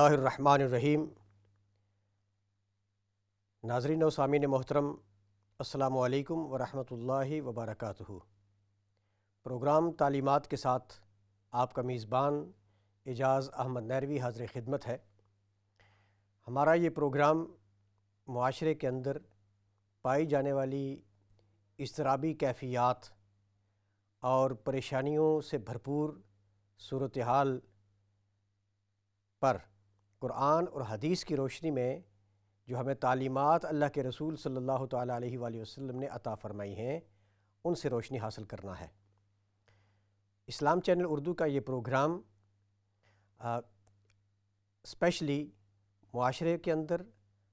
اللہ الرحمن الرحیم۔ ناظرین و سامعین محترم، السلام علیکم ورحمۃ اللہ وبرکاتہ۔ پروگرام تعلیمات کے ساتھ آپ کا میزبان اعجاز احمد نیروی حاضر خدمت ہے۔ ہمارا یہ پروگرام معاشرے کے اندر پائی جانے والی اضطرابی کیفیات اور پریشانیوں سے بھرپور صورتحال پر قرآن اور حدیث کی روشنی میں جو ہمیں تعلیمات اللہ کے رسول صلی اللہ تعالیٰ علیہ وآلہ وسلم نے عطا فرمائی ہیں ان سے روشنی حاصل کرنا ہے۔ اسلام چینل اردو کا یہ پروگرام اسپیشلی معاشرے کے اندر،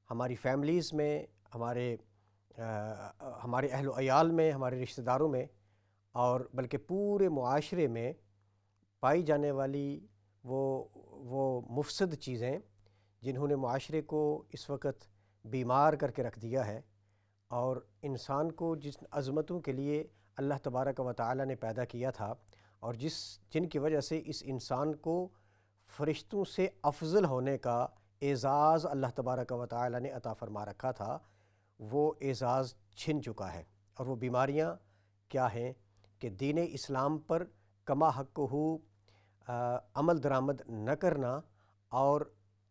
ہماری فیملیز میں، ہمارے اہل و عیال میں، ہمارے رشتہ داروں میں، اور بلکہ پورے معاشرے میں پائی جانے والی وہ مفسد چیزیں جنہوں نے معاشرے کو اس وقت بیمار کر کے رکھ دیا ہے، اور انسان کو جن عظمتوں کے لیے اللہ تبارک و تعالی نے پیدا کیا تھا اور جن کی وجہ سے اس انسان کو فرشتوں سے افضل ہونے کا اعزاز اللہ تبارک و تعالی نے عطا فرما رکھا تھا، وہ اعزاز چھن چکا ہے۔ اور وہ بیماریاں کیا ہیں کہ دین اسلام پر کما حق ہو عمل درآمد نہ کرنا، اور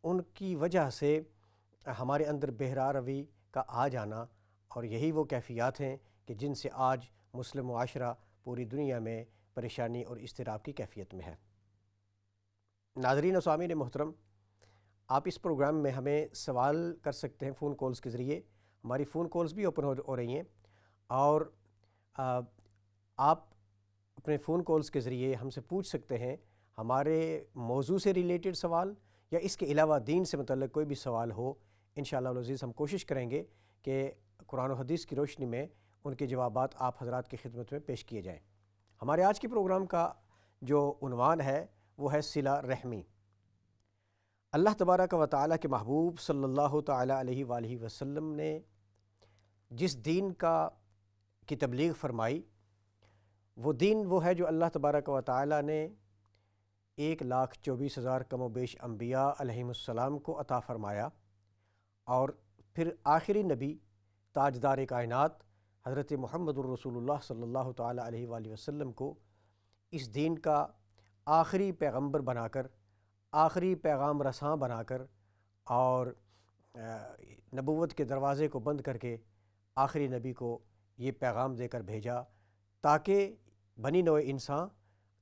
ان کی وجہ سے ہمارے اندر بہرا روی کا آ جانا، اور یہی وہ کیفیات ہیں کہ جن سے آج مسلم معاشرہ پوری دنیا میں پریشانی اور اضطراب کی کیفیت میں ہے۔ ناظرین و سامعین محترم، آپ اس پروگرام میں ہمیں سوال کر سکتے ہیں فون کالز کے ذریعے۔ ہماری فون کالز بھی اوپن ہو رہی ہیں، اور آپ اپنے فون کالز کے ذریعے ہم سے پوچھ سکتے ہیں ہمارے موضوع سے ریلیٹڈ سوال، یا اس کے علاوہ دین سے متعلق کوئی بھی سوال ہو۔ انشاءاللہ العزیز ہم کوشش کریں گے کہ قرآن و حدیث کی روشنی میں ان کے جوابات آپ حضرات کی خدمت میں پیش کیے جائیں۔ ہمارے آج کے پروگرام کا جو عنوان ہے وہ ہے صلہ رحمی۔ اللہ تبارک و تعالیٰ کے محبوب صلی اللہ تعالیٰ علیہ وآلہ وسلم نے جس دین کی تبلیغ فرمائی، وہ دین وہ ہے جو اللہ تبارک و تعالیٰ نے 1,24,000 کم و بیش انبیاء علیہم السلام کو عطا فرمایا، اور پھر آخری نبی تاجدار کائنات حضرت محمد الرسول اللہ صلی اللہ تعالیٰ علیہ وآلہ وسلم کو اس دین کا آخری پیغمبر بنا کر، آخری پیغام رساں بنا کر، اور نبوت کے دروازے کو بند کر کے آخری نبی کو یہ پیغام دے کر بھیجا، تاکہ بنی نوع انسان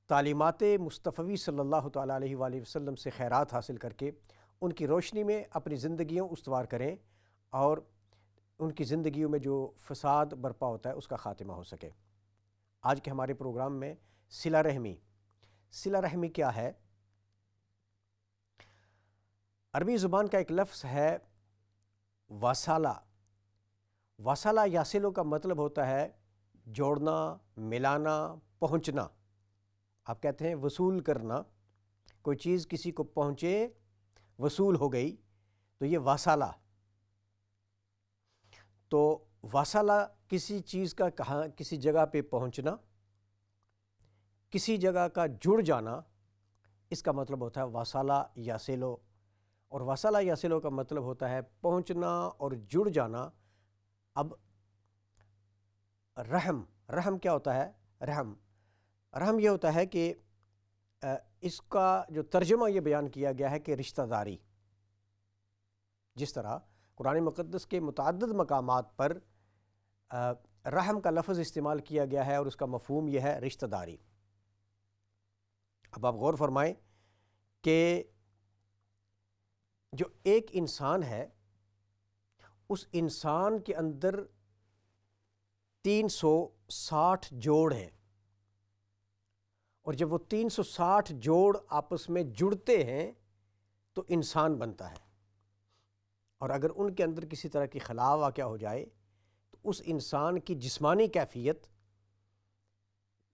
تعلیمات مصطفی صلی اللہ تعالیٰ علیہ وآلہ وسلم سے خیرات حاصل کر کے ان کی روشنی میں اپنی زندگیوں استوار کریں، اور ان کی زندگیوں میں جو فساد برپا ہوتا ہے اس کا خاتمہ ہو سکے۔ آج کے ہمارے پروگرام میں صلہ رحمی۔ صلہ رحمی کیا ہے؟ عربی زبان کا ایک لفظ ہے وصالہ۔ وصالہ یاسلو کا مطلب ہوتا ہے جوڑنا، ملانا، پہنچنا۔ آپ کہتے ہیں وصول کرنا، کوئی چیز کسی کو پہنچے، وصول ہو گئی، تو یہ وصالہ۔ تو وصالہ کسی چیز کا کہاں کسی جگہ پہ پہنچنا، کسی جگہ کا جڑ جانا، اس کا مطلب ہوتا ہے وصالہ یاسلو۔ اور وصالہ یاسلو کا مطلب ہوتا ہے پہنچنا اور جڑ جانا۔ اب رحم کیا ہوتا ہے؟ رحم یہ ہوتا ہے کہ اس کا جو ترجمہ یہ بیان کیا گیا ہے کہ رشتہ داری۔ جس طرح قرآن مقدس کے متعدد مقامات پر رحم کا لفظ استعمال کیا گیا ہے، اور اس کا مفہوم یہ ہے رشتہ داری۔ اب آپ غور فرمائیں کہ جو ایک انسان ہے، اس انسان کے اندر 360 جوڑ ہیں، اور جب وہ 360 جوڑ آپس میں جڑتے ہیں تو انسان بنتا ہے، اور اگر ان کے اندر کسی طرح کی خلا واقع ہو جائے تو اس انسان کی جسمانی کیفیت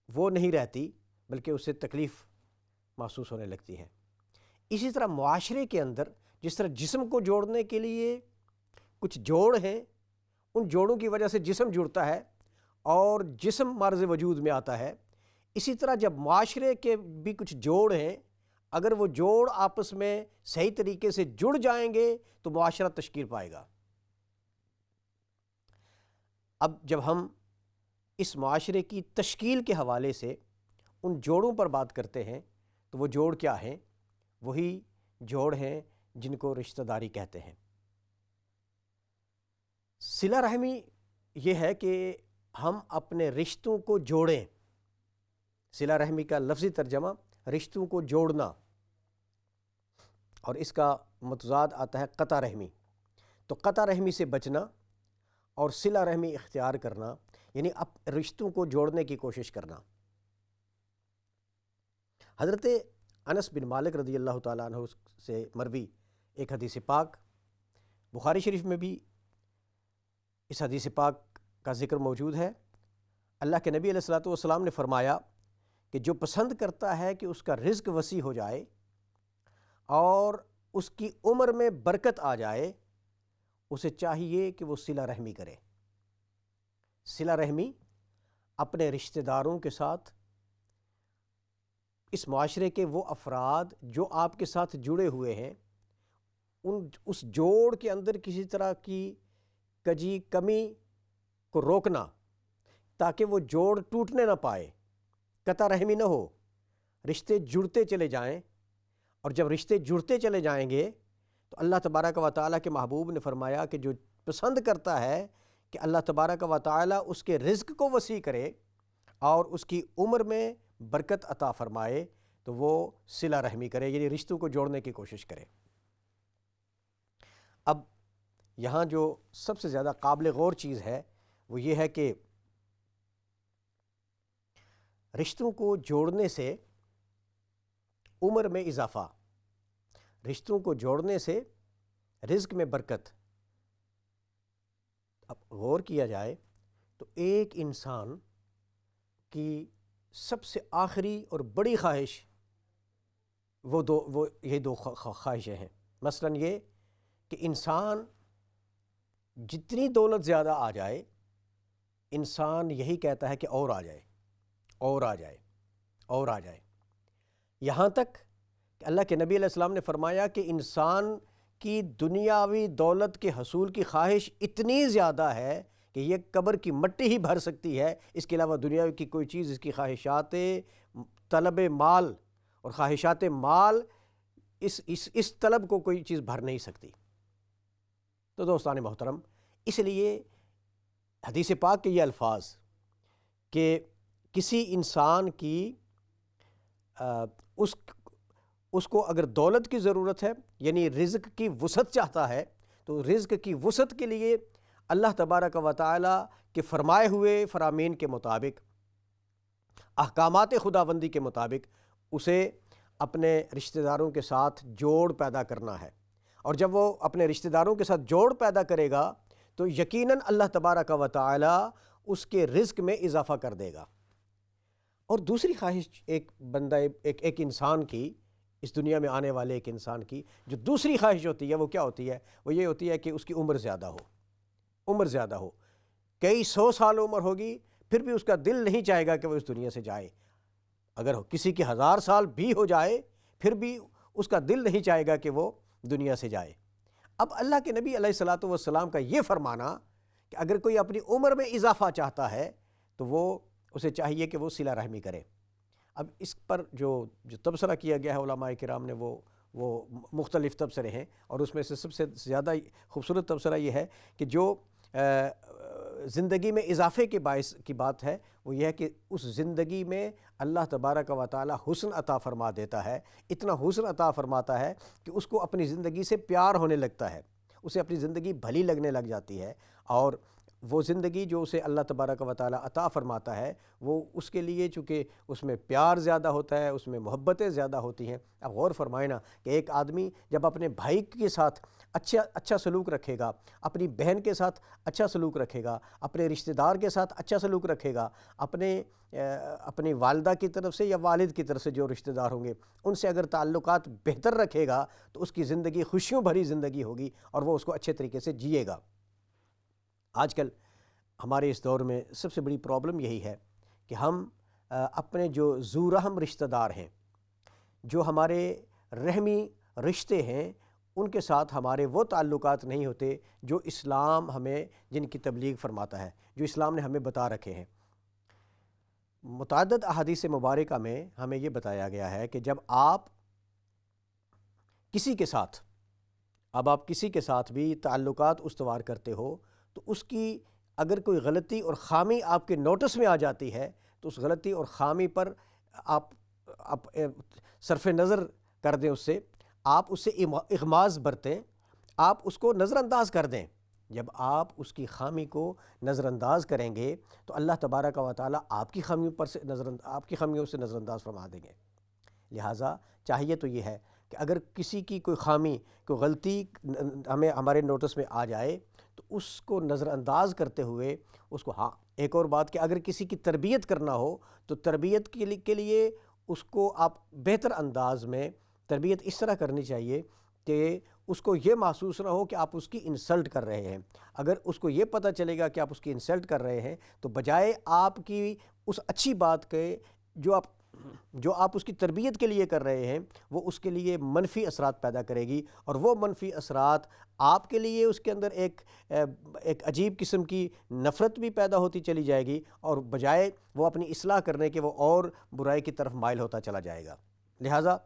وہ نہیں رہتی، بلکہ اسے تکلیف محسوس ہونے لگتی ہے۔ اسی طرح معاشرے کے اندر جس طرح جسم کو جوڑنے کے لیے کچھ جوڑ ہیں، ان جوڑوں کی وجہ سے جسم جڑتا ہے اور جسم معرض وجود میں آتا ہے، اسی طرح جب معاشرے کے بھی کچھ جوڑ ہیں، اگر وہ جوڑ آپس میں صحیح طریقے سے جڑ جائیں گے تو معاشرہ تشکیل پائے گا۔ اب جب ہم اس معاشرے کی تشکیل کے حوالے سے ان جوڑوں پر بات کرتے ہیں تو وہ جوڑ کیا ہیں؟ وہی جوڑ ہیں جن کو رشتہ داری کہتے ہیں۔ صلہ رحمی یہ ہے کہ ہم اپنے رشتوں کو جوڑیں۔ صلہ رحمی کا لفظی ترجمہ رشتوں کو جوڑنا، اور اس کا متضاد آتا ہے قطع رحمی۔ تو قطع رحمی سے بچنا اور صلہ رحمی اختیار کرنا، یعنی رشتوں کو جوڑنے کی کوشش کرنا۔ حضرت انس بن مالک رضی اللہ تعالیٰ عنہ سے مروی ایک حدیث پاک، بخاری شریف میں بھی اس حدیث پاک کا ذکر موجود ہے۔ اللہ کے نبی علیہ الصلوۃ والسلام نے فرمایا کہ جو پسند کرتا ہے کہ اس کا رزق وسیع ہو جائے اور اس کی عمر میں برکت آ جائے، اسے چاہیے کہ وہ صلہ رحمی کرے۔ صلہ رحمی اپنے رشتہ داروں کے ساتھ، اس معاشرے کے وہ افراد جو آپ کے ساتھ جڑے ہوئے ہیں، اس جوڑ کے اندر کسی طرح کی کجی کمی کو روکنا تاکہ وہ جوڑ ٹوٹنے نہ پائے، قطع رحمی نہ ہو، رشتے جڑتے چلے جائیں۔ اور جب رشتے جڑتے چلے جائیں گے تو اللہ تبارک و تعالیٰ کے محبوب نے فرمایا کہ جو پسند کرتا ہے کہ اللہ تبارک و تعالیٰ اس کے رزق کو وسیع کرے اور اس کی عمر میں برکت عطا فرمائے تو وہ صلہ رحمی کرے، یعنی رشتوں کو جوڑنے کی کوشش کرے۔ اب یہاں جو سب سے زیادہ قابل غور چیز ہے وہ یہ ہے کہ رشتوں کو جوڑنے سے عمر میں اضافہ، رشتوں کو جوڑنے سے رزق میں برکت۔ اب غور کیا جائے تو ایک انسان کی سب سے آخری اور بڑی خواہش یہ دو خواہشیں ہیں۔ مثلاً یہ کہ انسان جتنی دولت زیادہ آ جائے، انسان یہی کہتا ہے کہ اور آ جائے، اور آ جائے، اور آ جائے، یہاں تک کہ اللہ کے نبی علیہ السلام نے فرمایا کہ انسان کی دنیاوی دولت کے حصول کی خواہش اتنی زیادہ ہے کہ یہ قبر کی مٹی ہی بھر سکتی ہے، اس کے علاوہ دنیا کی کوئی چیز اس کی خواہشات طلب مال اور خواہشات مال اس طلب کو کوئی چیز بھر نہیں سکتی۔ تو دوستان محترم، اس لیے حدیث پاک کے یہ الفاظ کہ کسی انسان کی اس کو اگر دولت کی ضرورت ہے، یعنی رزق کی وسعت چاہتا ہے، تو رزق کی وسعت کے لیے اللہ تبارک و تعالیٰ کے فرمائے ہوئے فرامین کے مطابق، احکامات خداوندی کے مطابق اسے اپنے رشتہ داروں کے ساتھ جوڑ پیدا کرنا ہے۔ اور جب وہ اپنے رشتہ داروں کے ساتھ جوڑ پیدا کرے گا تو یقیناً اللہ تبارک و تعالیٰ اس کے رزق میں اضافہ کر دے گا۔ اور دوسری خواہش ایک انسان کی، اس دنیا میں آنے والے ایک انسان کی جو دوسری خواہش ہوتی ہے وہ کیا ہوتی ہے؟ وہ یہ ہوتی ہے کہ اس کی عمر زیادہ ہو، عمر زیادہ ہو، کئی 100 سال عمر ہوگی پھر بھی اس کا دل نہیں چاہے گا کہ وہ اس دنیا سے جائے۔ اگر کسی کی 1000 سال بھی ہو جائے پھر بھی اس کا دل نہیں چاہے گا کہ وہ دنیا سے جائے۔ اب اللہ کے نبی علیہ الصلوۃ والسلام کا یہ فرمانا کہ اگر کوئی اپنی عمر میں اضافہ چاہتا ہے تو وہ اسے چاہیے کہ وہ صلہ رحمی کرے۔ اب اس پر جو تبصرہ کیا گیا ہے علماء کرام نے وہ مختلف تبصرے ہیں، اور اس میں سے سب سے زیادہ خوبصورت تبصرہ یہ ہے کہ جو زندگی میں اضافے کے باعث کی بات ہے وہ یہ ہے کہ اس زندگی میں اللہ تبارک و تعالی حسن عطا فرما دیتا ہے، اتنا حسن عطا فرماتا ہے کہ اس کو اپنی زندگی سے پیار ہونے لگتا ہے، اسے اپنی زندگی بھلی لگنے لگ جاتی ہے، اور وہ زندگی جو اسے اللہ تبارک و تعالی عطا فرماتا ہے وہ اس کے لیے چونکہ اس میں پیار زیادہ ہوتا ہے، اس میں محبتیں زیادہ ہوتی ہیں۔ اب غور فرمائیں نا کہ ایک آدمی جب اپنے بھائی کے ساتھ اچھا سلوک رکھے گا، اپنی بہن کے ساتھ اچھا سلوک رکھے گا، اپنے رشتہ دار کے ساتھ اچھا سلوک رکھے گا، اپنی والدہ کی طرف سے یا والد کی طرف سے جو رشتہ دار ہوں گے ان سے اگر تعلقات بہتر رکھے گا تو اس کی زندگی خوشیوں بھری زندگی ہوگی اور وہ اس کو اچھے طریقے سے جیے گا۔ آج کل ہمارے اس دور میں سب سے بڑی پرابلم یہی ہے کہ ہم اپنے جو ذو رحم رشتہ دار ہیں، جو ہمارے رحمی رشتے ہیں ان کے ساتھ ہمارے وہ تعلقات نہیں ہوتے جو اسلام ہمیں جن کی تبلیغ فرماتا ہے، جو اسلام نے ہمیں بتا رکھے ہیں۔ متعدد احادیث مبارکہ میں ہمیں یہ بتایا گیا ہے کہ جب آپ کسی کے ساتھ بھی تعلقات استوار کرتے ہو تو اس کی اگر کوئی غلطی اور خامی آپ کے نوٹس میں آ جاتی ہے تو اس غلطی اور خامی پر آپ صرف نظر کر دیں، آپ اس سے اغماض برتیں، آپ اس کو نظر انداز کر دیں۔ جب آپ اس کی خامی کو نظر انداز کریں گے تو اللہ تبارک و تعالیٰ آپ کی خامیوں سے نظر انداز فرما دیں گے۔ لہٰذا چاہیے تو یہ ہے کہ اگر کسی کی کوئی خامی، کوئی غلطی ہمارے نوٹس میں آ جائے تو اس کو نظر انداز کرتے ہوئے اس کو ایک اور بات کہ اگر کسی کی تربیت کرنا ہو تو تربیت کے لیے اس کو آپ بہتر انداز میں تربیت اس طرح کرنی چاہیے کہ اس کو یہ محسوس نہ ہو کہ آپ اس کی انسلٹ کر رہے ہیں۔ اگر اس کو یہ پتہ چلے گا کہ آپ اس کی انسلٹ کر رہے ہیں تو بجائے آپ کی اس اچھی بات کے جو آپ اس کی تربیت کے لیے کر رہے ہیں وہ اس کے لیے منفی اثرات پیدا کرے گی، اور وہ منفی اثرات آپ کے لیے اس کے اندر ایک عجیب قسم کی نفرت بھی پیدا ہوتی چلی جائے گی، اور بجائے وہ اپنی اصلاح کرنے کے وہ اور برائی کی طرف مائل ہوتا چلا جائے گا۔ لہٰذا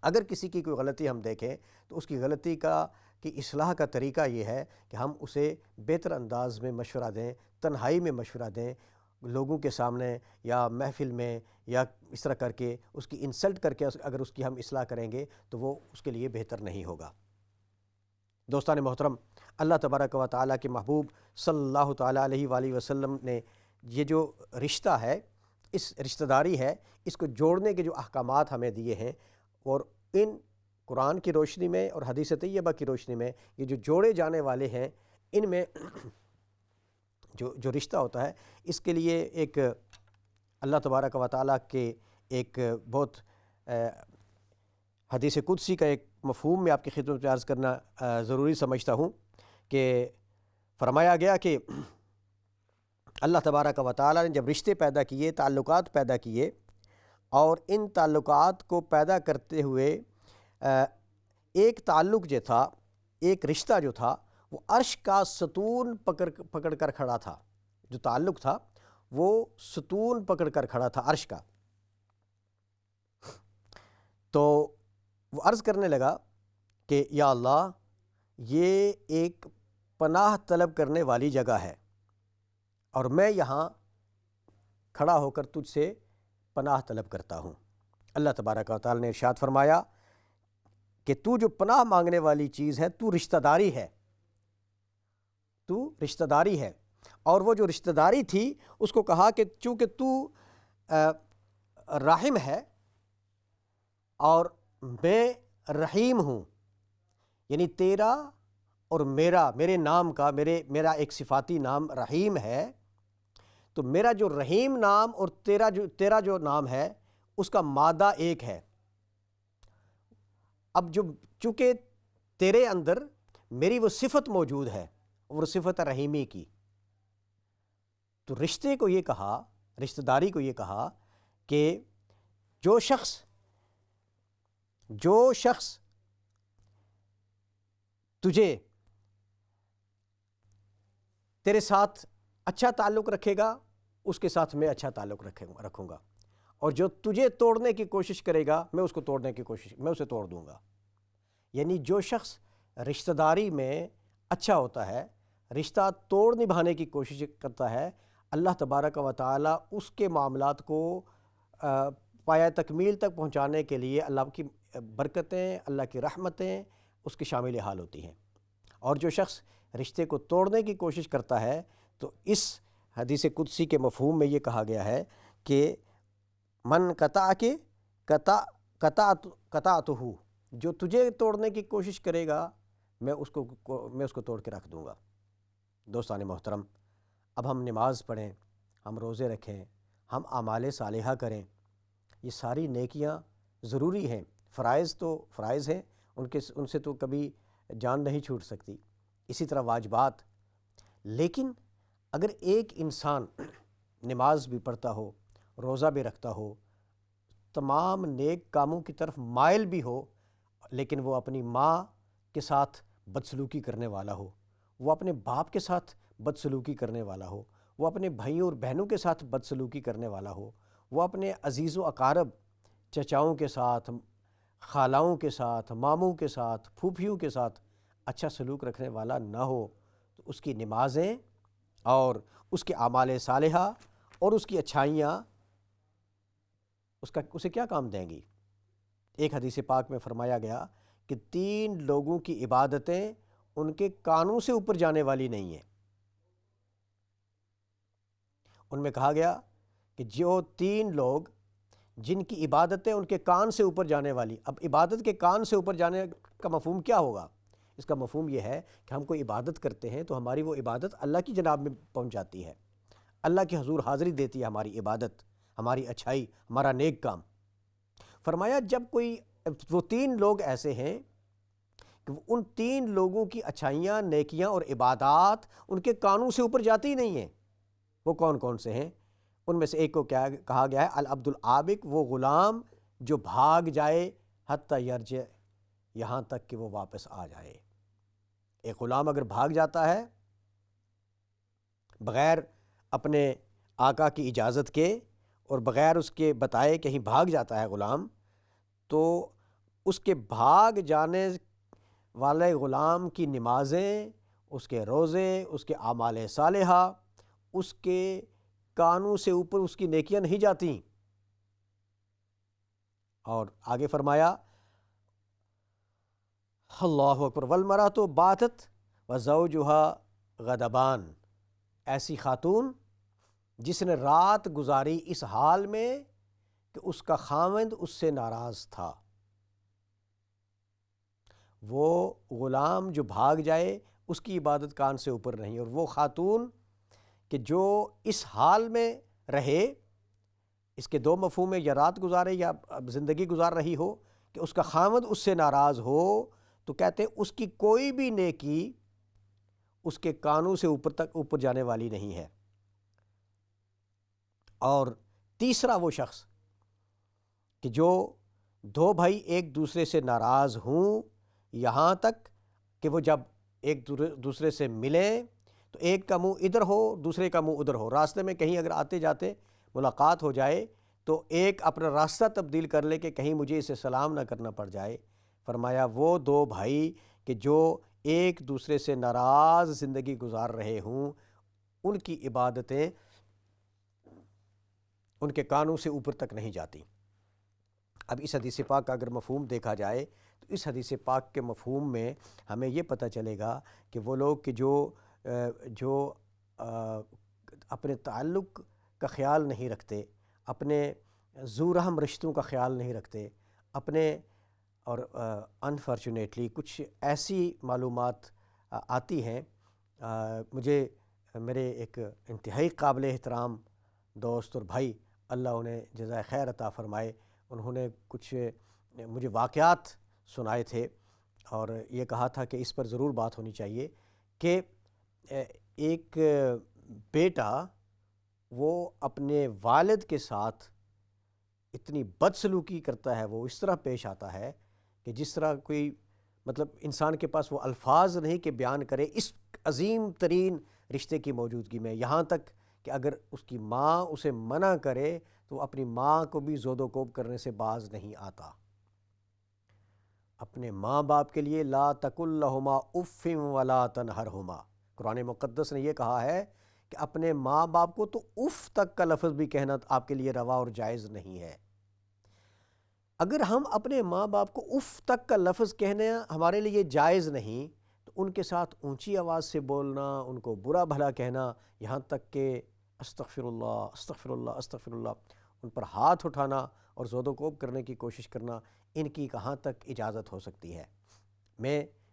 اگر کسی کی کوئی غلطی ہم دیکھیں تو اس کی غلطی کی اصلاح کا طریقہ یہ ہے کہ ہم اسے بہتر انداز میں مشورہ دیں، تنہائی میں مشورہ دیں، لوگوں کے سامنے یا محفل میں یا اس طرح کر کے اس کی انسلٹ کر کے اگر اس کی ہم اصلاح کریں گے تو وہ اس کے لیے بہتر نہیں ہوگا۔ دوستان محترم، اللہ تبارک و تعالیٰ کے محبوب صلی اللہ تعالیٰ علیہ وآلہ وسلم نے یہ جو رشتہ ہے، اس رشتہ داری ہے، اس کو جوڑنے کے جو احکامات ہمیں دیے ہیں، اور ان قرآن کی روشنی میں اور حدیث طیبہ کی روشنی میں یہ جو جوڑے جانے والے ہیں، ان میں جو رشتہ ہوتا ہے اس کے لیے ایک اللہ تبارک و تعالیٰ کے ایک بہت حدیث قدسی کا ایک مفہوم میں آپ کی خدمت میں عرض کرنا ضروری سمجھتا ہوں کہ فرمایا گیا کہ اللہ تبارک و تعالیٰ نے جب رشتے پیدا کیے، تعلقات پیدا کیے، اور ان تعلقات کو پیدا کرتے ہوئے ایک تعلق جو تھا، ایک رشتہ جو تھا وہ عرش کا ستون پکڑ کر کھڑا تھا۔ جو تعلق تھا وہ ستون پکڑ کر کھڑا تھا عرش کا۔ تو وہ عرض کرنے لگا کہ یا اللہ، یہ ایک پناہ طلب کرنے والی جگہ ہے، اور میں یہاں کھڑا ہو کر تجھ سے پناہ طلب کرتا ہوں۔ اللہ تبارک و تعالی نے ارشاد فرمایا کہ تو جو پناہ مانگنے والی چیز ہے، تو رشتہ داری ہے، تو رشتہ داری ہے۔ اور وہ جو رشتہ داری تھی اس کو کہا کہ چونکہ تو رحم ہے اور میں رحیم ہوں، یعنی تیرا اور میرے نام کا میرا ایک صفاتی نام رحیم ہے، تو میرا جو رحیم نام اور تیرا جو نام ہے اس کا مادہ ایک ہے۔ اب چونکہ تیرے اندر میری وہ صفت موجود ہے، وہ صفت رحیمی کی، تو رشتے کو یہ کہا، رشتہ داری کو یہ کہا کہ جو شخص تیرے ساتھ اچھا تعلق رکھے گا اس کے ساتھ میں اچھا تعلق رکھوں گا، اور جو تجھے توڑنے کی کوشش کرے گا میں اسے توڑ دوں گا۔ یعنی جو شخص رشتہ داری میں اچھا ہوتا ہے، رشتہ توڑ نبھانے کی کوشش کرتا ہے، اللہ تبارک و تعالیٰ اس کے معاملات کو پایہ تکمیل تک پہنچانے کے لیے اللہ کی برکتیں، اللہ کی رحمتیں اس کے شامل حال ہوتی ہیں۔ اور جو شخص رشتے کو توڑنے کی کوشش کرتا ہے تو اس حدیث قدسی کے مفہوم میں یہ کہا گیا ہے کہ من قطعتہ، جو تجھے توڑنے کی کوشش کرے گا میں اس کو توڑ کے رکھ دوں گا۔ دوستان محترم، اب ہم نماز پڑھیں، ہم روزے رکھیں، ہم اعمال صالحہ کریں، یہ ساری نیکیاں ضروری ہیں، فرائض تو فرائض ہیں، ان سے تو کبھی جان نہیں چھوٹ سکتی، اسی طرح واجبات۔ لیکن اگر ایک انسان نماز بھی پڑھتا ہو، روزہ بھی رکھتا ہو، تمام نیک کاموں کی طرف مائل بھی ہو، لیکن وہ اپنی ماں کے ساتھ بدسلوکی کرنے والا ہو، وہ اپنے باپ کے ساتھ بدسلوکی کرنے والا ہو، وہ اپنے بھائیوں اور بہنوں کے ساتھ بدسلوکی کرنے والا ہو، وہ اپنے عزیز و اقارب چچاؤں کے ساتھ، خالاؤں کے ساتھ، ماموں کے ساتھ، پھوپھیوں کے ساتھ اچھا سلوک رکھنے والا نہ ہو، تو اس کی نمازیں اور اس کے اعمال صالحہ اور اس کی اچھائیاں اسے کیا کام دیں گی؟ ایک حدیث پاک میں فرمایا گیا کہ 3 لوگوں کی عبادتیں ان کے کانوں سے اوپر جانے والی نہیں ہیں۔ ان میں کہا گیا کہ جو 3 لوگ جن کی عبادتیں ان کے کان سے اوپر جانے والی، اب عبادت کے کان سے اوپر جانے کا مفہوم کیا ہوگا؟ اس کا مفہوم یہ ہے کہ ہم کوئی عبادت کرتے ہیں تو ہماری وہ عبادت اللہ کی جناب میں پہنچ جاتی ہے، اللہ کے حضور حاضری دیتی ہے ہماری عبادت، ہماری اچھائی، ہمارا نیک کام۔ فرمایا جب وہ 3 لوگ ایسے ہیں کہ ان 3 لوگوں کی اچھائیاں، نیکیاں اور عبادات ان کے کانوں سے اوپر جاتی ہی نہیں ہیں۔ وہ کون کون سے ہیں؟ ان میں سے ایک کو کیا کہا گیا ہے؟ العبد العابق، وہ غلام جو بھاگ جائے، حتی یرجع، یہاں تک کہ وہ واپس آ جائے۔ ایک غلام اگر بھاگ جاتا ہے بغیر اپنے آقا کی اجازت کے اور بغیر اس کے بتائے کہیں بھاگ جاتا ہے غلام، تو اس کے بھاگ جانے والے غلام کی نمازیں، اس کے روزے، اس کے اعمال صالحہ، اس کے کانوں سے اوپر اس کی نیکیاں نہیں جاتی۔ اور آگے فرمایا اللہ اکبر، والمرأۃ باتت وزوجها غضبان، ایسی خاتون جس نے رات گزاری اس حال میں کہ اس کا خاوند اس سے ناراض تھا۔ وہ غلام جو بھاگ جائے اس کی عبادت کان سے اوپر نہیں، اور وہ خاتون کہ جو اس حال میں رہے، اس کے 2 مفہوم ہیں، یا رات گزارے یا زندگی گزار رہی ہو، کہ اس کا خاوند اس سے ناراض ہو، تو کہتے ہیں اس کی کوئی بھی نیکی اس کے کانوں سے اوپر جانے والی نہیں ہے۔ اور تیسرا وہ شخص کہ جو 2 بھائی ایک دوسرے سے ناراض ہوں، یہاں تک کہ وہ جب ایک دوسرے سے ملیں تو ایک کا منہ ادھر ہو، دوسرے کا منہ ادھر ہو، راستے میں کہیں اگر آتے جاتے ملاقات ہو جائے تو ایک اپنا راستہ تبدیل کر لے کہ کہیں مجھے اسے سلام نہ کرنا پڑ جائے۔ فرمایا وہ 2 بھائی کہ جو ایک دوسرے سے ناراض زندگی گزار رہے ہوں، ان کی عبادتیں ان کے کانوں سے اوپر تک نہیں جاتی۔ اب اس حدیث پاک کا اگر مفہوم دیکھا جائے تو اس حدیث پاک کے مفہوم میں ہمیں یہ پتہ چلے گا کہ وہ لوگ کہ جو اپنے تعلق کا خیال نہیں رکھتے، اپنے ذو رحم رشتوں کا خیال نہیں رکھتے، اپنے اور انفارچونیٹلی کچھ ایسی معلومات آتی ہیں، مجھے میرے ایک انتہائی قابل احترام دوست اور بھائی، اللہ انہیں جزائے خیر عطا فرمائے، انہوں نے کچھ مجھے واقعات سنائے تھے اور یہ کہا تھا کہ اس پر ضرور بات ہونی چاہیے کہ ایک بیٹا وہ اپنے والد کے ساتھ اتنی بدسلوکی کرتا ہے، وہ اس طرح پیش آتا ہے کہ جس طرح کوئی مطلب انسان کے پاس وہ الفاظ نہیں کہ بیان کرے اس عظیم ترین رشتے کی موجودگی میں، یہاں تک کہ اگر اس کی ماں اسے منع کرے تو وہ اپنی ماں کو بھی زود و کوب کرنے سے باز نہیں آتا۔ اپنے ماں باپ کے لیے لا تقل لہما اف ولا تنہرہما، قرآن مقدس نے یہ کہا ہے کہ اپنے ماں باپ کو تو اف تک کا لفظ بھی کہنا آپ کے لیے روا اور جائز نہیں ہے۔ اگر ہم اپنے ماں باپ کو اف تک کا لفظ کہنا ہمارے لیے جائز نہیں، تو ان کے ساتھ اونچی آواز سے بولنا، ان کو برا بھلا کہنا، یہاں تک کہ استغفر اللہ استغفر اللہ استغفر اللہ، ان پر ہاتھ اٹھانا اور زود و کوب کرنے کی کوشش کرنا، ان کی کہاں تک اجازت ہو سکتی ہے؟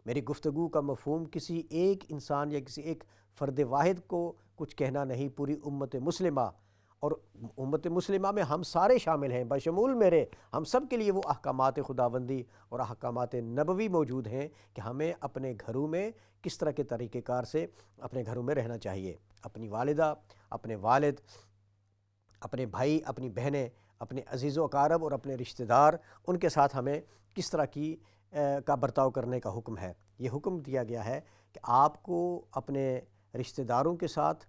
میری گفتگو کا مفہوم کسی ایک انسان یا کسی ایک فرد واحد کو کچھ کہنا نہیں، پوری امت مسلمہ، اور امت مسلمہ میں ہم سارے شامل ہیں بشمول میرے، ہم سب کے لیے وہ احکامات خداوندی اور احکامات نبوی موجود ہیں کہ ہمیں اپنے گھروں میں کس طرح کے طریقہ کار سے اپنے گھروں میں رہنا چاہیے، اپنی والدہ، اپنے والد، اپنے بھائی، اپنی بہنیں اپنے عزیز و اقارب اور اپنے رشتہ دار، ان کے ساتھ ہمیں کس طرح کا برتاؤ کرنے کا حکم ہے۔ یہ حکم دیا گیا ہے کہ آپ کو اپنے رشتہ داروں کے ساتھ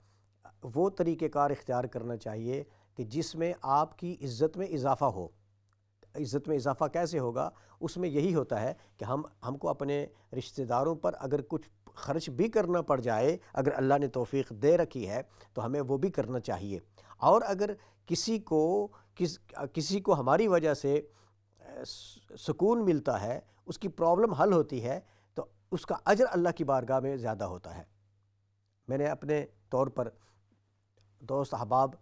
وہ طریقہ کار اختیار کرنا چاہیے کہ جس میں آپ کی عزت میں اضافہ ہو۔ عزت میں اضافہ کیسے ہوگا؟ اس میں یہی ہوتا ہے کہ ہم کو اپنے رشتہ داروں پر اگر کچھ خرچ بھی کرنا پڑ جائے، اگر اللہ نے توفیق دے رکھی ہے تو ہمیں وہ بھی کرنا چاہیے۔ اور اگر کسی کو ہماری وجہ سے سکون ملتا ہے، اس کی پرابلم حل ہوتی ہے، تو اس کا اجر اللہ کی بارگاہ میں زیادہ ہوتا ہے۔ میں نے اپنے طور پر دوست احباب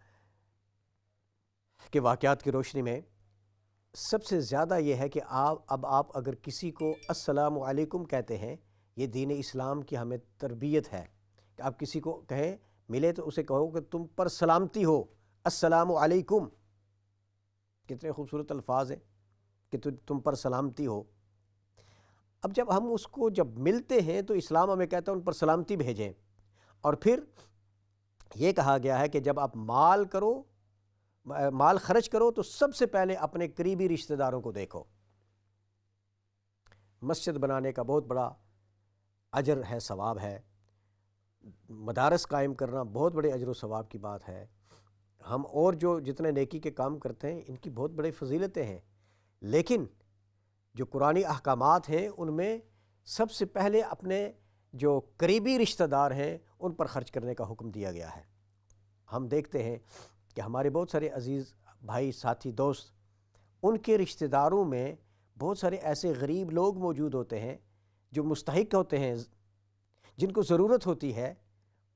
کے واقعات کی روشنی میں سب سے زیادہ یہ ہے کہ آپ اگر کسی کو السلام علیکم کہتے ہیں، یہ دین اسلام کی ہمیں تربیت ہے کہ آپ کسی کو کہیں، ملے تو اسے کہو کہ تم پر سلامتی ہو، السلام علیکم۔ کتنے خوبصورت الفاظ ہیں کہ تم پر سلامتی ہو۔ اب جب ہم اس کو جب ملتے ہیں تو اسلام ہمیں کہتا ہے ان پر سلامتی بھیجیں۔ اور پھر یہ کہا گیا ہے کہ جب آپ مال خرچ کرو تو سب سے پہلے اپنے قریبی رشتہ داروں کو دیکھو۔ مسجد بنانے کا بہت بڑا اجر ہے، ثواب ہے۔ مدارس قائم کرنا بہت بڑے اجر و ثواب کی بات ہے۔ ہم اور جو جتنے نیکی کے کام کرتے ہیں ان کی بہت بڑی فضیلتیں ہیں، لیکن جو قرآنی احکامات ہیں ان میں سب سے پہلے اپنے جو قریبی رشتہ دار ہیں ان پر خرچ کرنے کا حکم دیا گیا ہے۔ ہم دیکھتے ہیں کہ ہمارے بہت سارے عزیز بھائی، ساتھی، دوست، ان کے رشتہ داروں میں بہت سارے ایسے غریب لوگ موجود ہوتے ہیں جو مستحق ہوتے ہیں، جن کو ضرورت ہوتی ہے،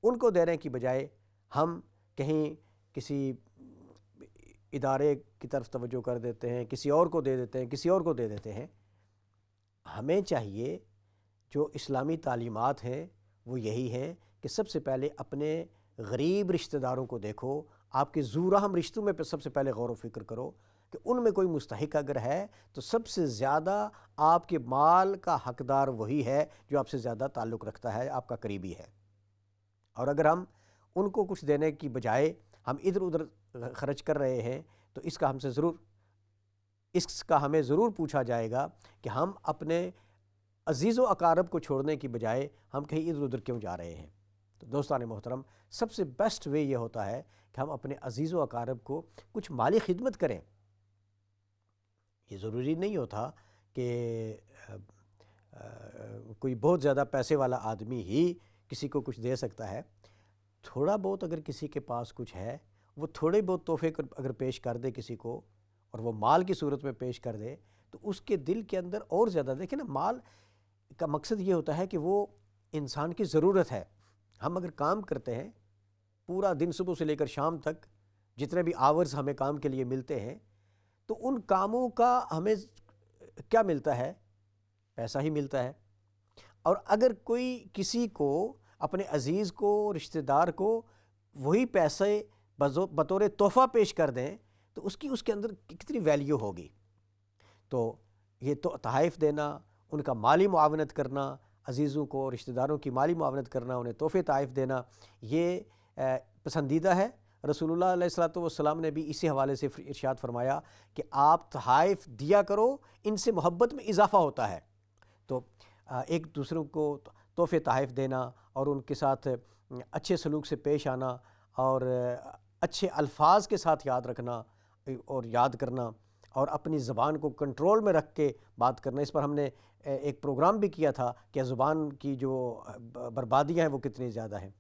ان کو دینے کی بجائے ہم کہیں کسی ادارے کی طرف توجہ کر دیتے ہیں، کسی اور کو دے دیتے ہیں، کسی اور کو دے دیتے ہیں۔ ہمیں چاہیے جو اسلامی تعلیمات ہیں وہ یہی ہیں کہ سب سے پہلے اپنے غریب رشتہ داروں کو دیکھو، آپ کے ذو رحم رشتوں میں سب سے پہلے غور و فکر کرو کہ ان میں کوئی مستحق اگر ہے تو سب سے زیادہ آپ کے مال کا حقدار وہی ہے جو آپ سے زیادہ تعلق رکھتا ہے، آپ کا قریبی ہے۔ اور اگر ہم ان کو کچھ دینے کی بجائے ہم ادھر ادھر خرچ کر رہے ہیں تو اس کا ہمیں ضرور پوچھا جائے گا کہ ہم اپنے عزیز و اقارب کو چھوڑنے کی بجائے ہم کہیں ادھر ادھر کیوں جا رہے ہیں۔ تو دوستان محترم، سب سے بیسٹ وے یہ ہوتا ہے کہ ہم اپنے عزیز و اقارب کو کچھ مالی خدمت کریں۔ یہ ضروری نہیں ہوتا کہ کوئی بہت زیادہ پیسے والا آدمی ہی کسی کو کچھ دے سکتا ہے۔ تھوڑا بہت اگر کسی کے پاس کچھ ہے، وہ تھوڑے بہت تحفے اگر پیش کر دے کسی کو، اور وہ مال کی صورت میں پیش کر دے، تو اس کے دل کے اندر اور زیادہ، دیکھیں نا، مال کا مقصد یہ ہوتا ہے کہ وہ انسان کی ضرورت ہے۔ ہم اگر کام کرتے ہیں پورا دن، صبح سے لے کر شام تک جتنے بھی آورز ہمیں کام کے لیے ملتے ہیں، تو ان کاموں کا ہمیں کیا ملتا ہے؟ پیسہ ہی ملتا ہے۔ اور اگر کوئی کسی کو، اپنے عزیز کو، رشتہ دار کو وہی پیسے بطور تحفہ پیش کر دیں تو اس کے اندر کتنی ویلیو ہوگی۔ تو یہ تو تحائف دینا، ان کا مالی معاونت کرنا، عزیزوں کو، رشتہ داروں کی مالی معاونت کرنا، انہیں تحفے تحائف دینا، یہ پسندیدہ ہے۔ رسول اللہ علیہ السلام نے بھی اسی حوالے سے ارشاد فرمایا کہ آپ تحائف دیا کرو، ان سے محبت میں اضافہ ہوتا ہے۔ تو ایک دوسروں کو تحفے تحائف دینا اور ان کے ساتھ اچھے سلوک سے پیش آنا اور اچھے الفاظ کے ساتھ یاد رکھنا اور یاد کرنا اور اپنی زبان کو کنٹرول میں رکھ کے بات کرنا، اس پر ہم نے ایک پروگرام بھی کیا تھا کہ زبان کی جو بربادیاں ہیں وہ کتنی زیادہ ہیں۔